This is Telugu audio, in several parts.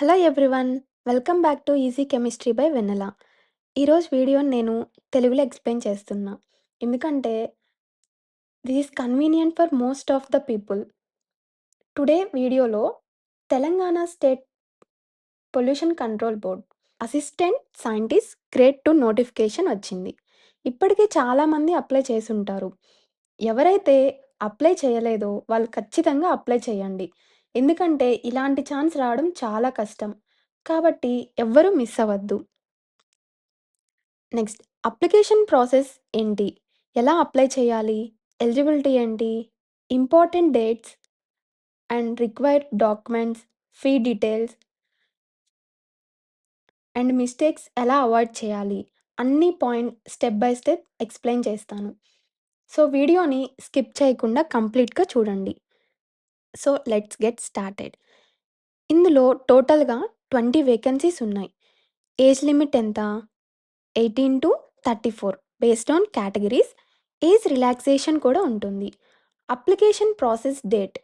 Hello everyone, welcome back to easy chemistry by Vennela. ఈరోజు వీడియోని నేను తెలుగులో ఎక్స్ప్లెయిన్ చేస్తున్నా. ఎందుకంటే this is convenient for most of the people. Today వీడియోలో Telangana state pollution control board assistant scientist grade 2 notification వచ్చింది. ఇప్పటికే చాలామంది అప్లై చేసుంటారు. ఎవరైతే అప్లై చేయలేదో వాళ్ళు ఖచ్చితంగా అప్లై చేయండి. ఎందుకంటే ఇలాంటి ఛాన్స్ రావడం చాలా కష్టం. కాబట్టి ఎవ్వరూ మిస్ అవ్వద్దు. నెక్స్ట్ అప్లికేషన్ ప్రాసెస్ ఏంటి? ఎలా అప్లై చేయాలి? ఎలిజిబిలిటీ ఏంటి? Important dates and required documents, fee details and mistakes ఎలా అవాయిడ్ చేయాలి? అన్ని point step by step explain చేస్తాను. సో, వీడియోని స్కిప్ చేయకుండా కంప్లీట్‌గా చూడండి. So, let's get started. ఇందులో టోటల్‌గా 20 వేకెన్సీస్ ఉన్నాయి. ఏజ్ లిమిట్ ఎంత? 18-34 based on categories. Age relaxation కూడా ఉంటుంది. అప్లికేషన్ ప్రాసెస్ డేట్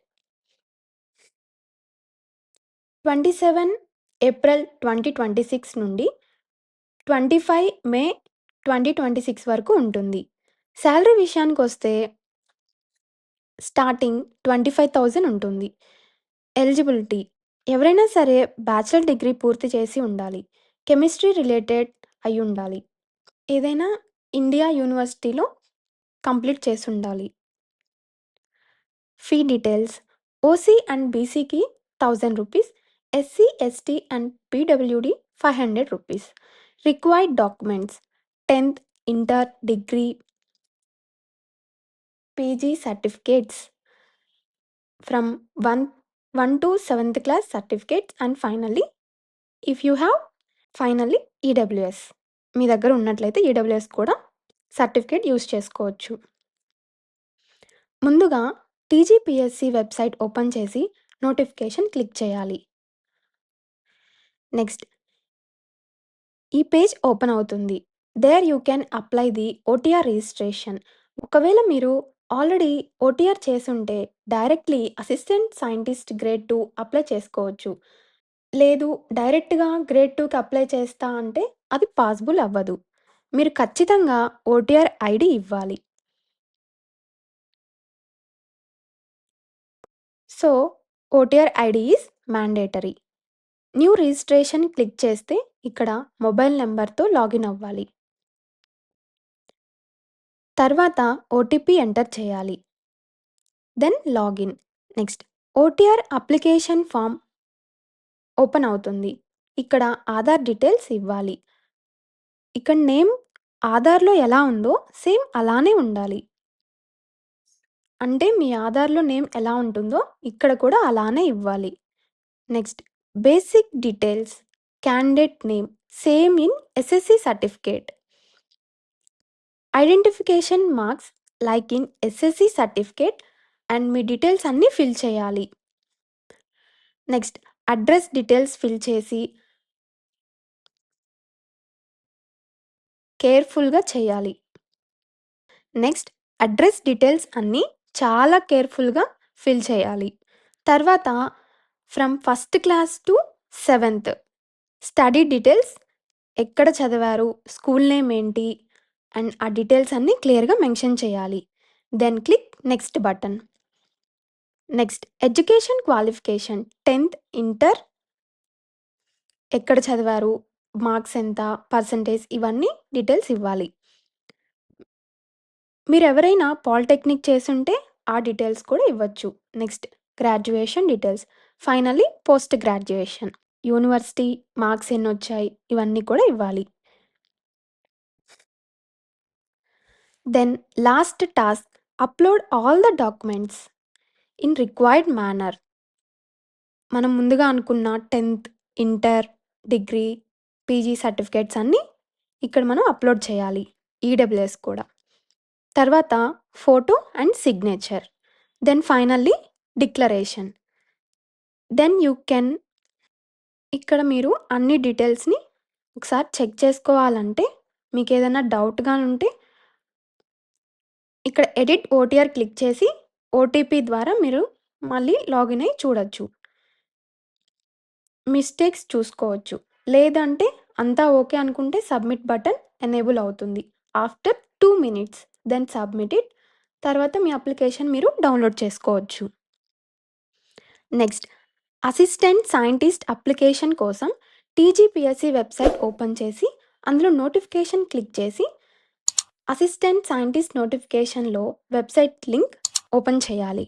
27 ఏప్రిల్ 2026 నుండి 25 మే 2026 వరకు ఉంటుంది. శాలరీ విషయానికొస్తే స్టార్టింగ్ 25,000 ఉంటుంది. ఎలిజిబిలిటీ ఎవరైనా సరే బ్యాచిలర్ డిగ్రీ పూర్తి చేసి ఉండాలి. కెమిస్ట్రీ రిలేటెడ్ అయ్యుండాలి. ఏదైనా ఇండియా యూనివర్సిటీలో కంప్లీట్ చేసుండాలి. ఫీ డీటెయిల్స్ ఓసీ అండ్ బీసీకి 1000 rupees, SC, ST and PWD 500 rupees. Required documents 10th, inter, degree, PG certificates from 1 to 7th class certificates and finally EWS. మీ దగ్గర ఉన్నట్లయితే ఈడబ్ల్యూఎస్ కూడా సర్టిఫికేట్ యూజ్ చేసుకోవచ్చు. ముందుగా టీజీపీఎస్సీ వెబ్సైట్ ఓపెన్ చేసి నోటిఫికేషన్ క్లిక్ చేయాలి. నెక్స్ట్ ఈ పేజ్ ఓపెన్ అవుతుంది. There you can apply the OTR registration. ఒకవేళ మీరు ఆల్రెడీ ఓటీఆర్ చేసుంటే directly assistant scientist grade 2 apply చేసుకోవచ్చు. లేదు డైరెక్ట్‌గా గ్రేడ్ 2కి అప్లై చేస్తా అంటే అది పాసిబుల్ అవ్వదు. మీరు ఖచ్చితంగా ఓటీఆర్ ఐడీ ఇవ్వాలి. So, OTR ID is mandatory. New registration click చేస్తే ఇక్కడ మొబైల్ నెంబర్‌తో లాగిన్ అవ్వాలి. తర్వాత ఓటీపీ ఎంటర్ చేయాలి. Then login. Next OTR application form open అవుతుంది. ఇక్కడ ఆధార్ డీటెయిల్స్ ఇవ్వాలి. ఇక్కడ నేమ్ ఆధార్‌లో ఎలా ఉందో సేమ్ అలానే ఉండాలి. అంటే మీ ఆధార్‌లో నేమ్ ఎలా ఉంటుందో ఇక్కడ కూడా అలానే ఇవ్వాలి. Next basic details candidate name same in SSC certificate. Identification marks like in SSC certificate and me details అన్నీ ఫిల్ చేయాలి. నెక్స్ట్ అడ్రస్ డీటెయిల్స్ ఫిల్ చేసి కేర్‌ఫుల్‌గా చేయాలి. నెక్స్ట్ అడ్రస్ డీటెయిల్స్ అన్నీ చాలా కేర్‌ఫుల్‌గా ఫిల్ చేయాలి. తర్వాత from first class to 7th study details ఎక్కడ చదివారు, స్కూల్ నేమ్ ఏంటి అండ్ ఆ డీటెయిల్స్ అన్నీ క్లియర్‌గా మెన్షన్ చేయాలి. Then click next button. Next education qualification 10th, inter ఎక్కడ చదివారు, మార్క్స్ ఎంత, పర్సెంటేజ్ ఇవన్నీ డీటెయిల్స్ ఇవ్వాలి. మీరెవరైనా పాలిటెక్నిక్ చేసుంటే ఆ డీటెయిల్స్ కూడా ఇవ్వచ్చు. Next graduation details. Finally post graduation, university, marks ఎన్నొచ్చాయి ఇవన్నీ కూడా ఇవ్వాలి. Then last task upload all the documents in required manner. మనం ముందుగా అనుకున్న 10th, inter, degree, PG certificates అన్నీ ఇక్కడ మనం అప్లోడ్ చేయాలి. ఈడబ్ల్యూఎస్ కూడా. తర్వాత photo and signature. Then finally declaration. Then you can ఇక్కడ మీరు అన్ని డీటెయిల్స్‌ని ఒకసారి చెక్ చేసుకోవాలంటే మీకేదైనా డౌట్‌గా ఉంటే ఇక్కడ ఎడిట్ ఓటీఆర్ క్లిక్ చేసి ఓటీపీ ద్వారా మీరు మళ్ళీ లాగిన్ అయ్యి చూడొచ్చు. మిస్టేక్స్ చూసుకోవచ్చు. లేదంటే అంతా ఓకే అనుకుంటే సబ్మిట్ బటన్ ఎనేబుల్ అవుతుంది. After 2 minutes then submit it. తర్వాత మీ అప్లికేషన్ మీరు డౌన్లోడ్ చేసుకోవచ్చు. నెక్స్ట్ అసిస్టెంట్ సైంటిస్ట్ అప్లికేషన్ కోసం టీజీపీఎస్సీ వెబ్సైట్ ఓపెన్ చేసి అందులో నోటిఫికేషన్ క్లిక్ చేసి అసిస్టెంట్ సైంటిస్ట్ నోటిఫికేషన్లో వెబ్సైట్ లింక్ ఓపెన్ చేయాలి.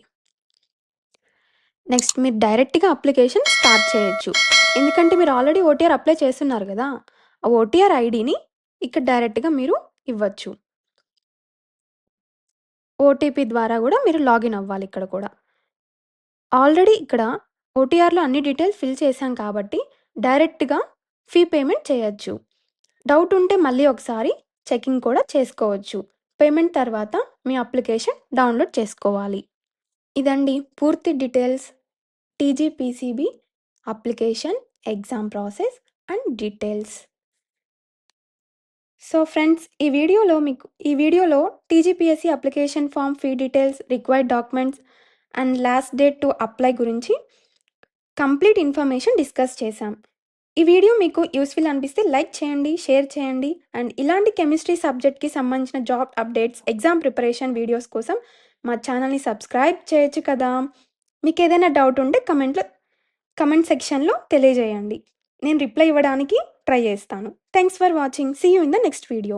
నెక్స్ట్ మీరు డైరెక్ట్గా అప్లికేషన్ స్టార్ట్ చేయొచ్చు. ఎందుకంటే మీరు ఆల్రెడీ ఓటీఆర్ అప్లై చేస్తున్నారు కదా, ఆ ఓటీఆర్ ఐడిని ఇక్కడ డైరెక్ట్గా మీరు ఇవ్వచ్చు. ఓటీపీ ద్వారా కూడా మీరు లాగిన్ అవ్వాలి. ఇక్కడ కూడా ఆల్రెడీ ఇక్కడ ఓటీఆర్లో అన్ని డీటెయిల్స్ ఫిల్ చేశాం కాబట్టి డైరెక్ట్గా ఫీ పేమెంట్ చేయొచ్చు. డౌట్ ఉంటే మళ్ళీ ఒకసారి చెకింగ్ కూడా చేసుకోవచ్చు. పేమెంట్ తర్వాత మీ అప్లికేషన్ డౌన్లోడ్ చేసుకోవాలి. ఇదండి పూర్తి details TGPCB application exam process and details. So friends, ఈ వీడియోలో TGPSC application form, fee details, required documents and last date to apply గురించి కంప్లీట్ ఇన్ఫర్మేషన్ డిస్కస్ చేశాం. ఈ వీడియో మీకు యూస్ఫుల్ అనిపిస్తే లైక్ చేయండి, షేర్ చేయండి. అండ్ ఇలాంటి కెమిస్ట్రీ సబ్జెక్ట్కి సంబంధించిన job updates, exam preparation videos కోసం మా ఛానల్ని సబ్స్క్రైబ్ చేయొచ్చు కదా. మీకు ఏదైనా డౌట్ ఉంటే కమెంట్ సెక్షన్లో తెలియజేయండి. నేను రిప్లై ఇవ్వడానికి ట్రై చేస్తాను. Thanks for watching. See you in the next video.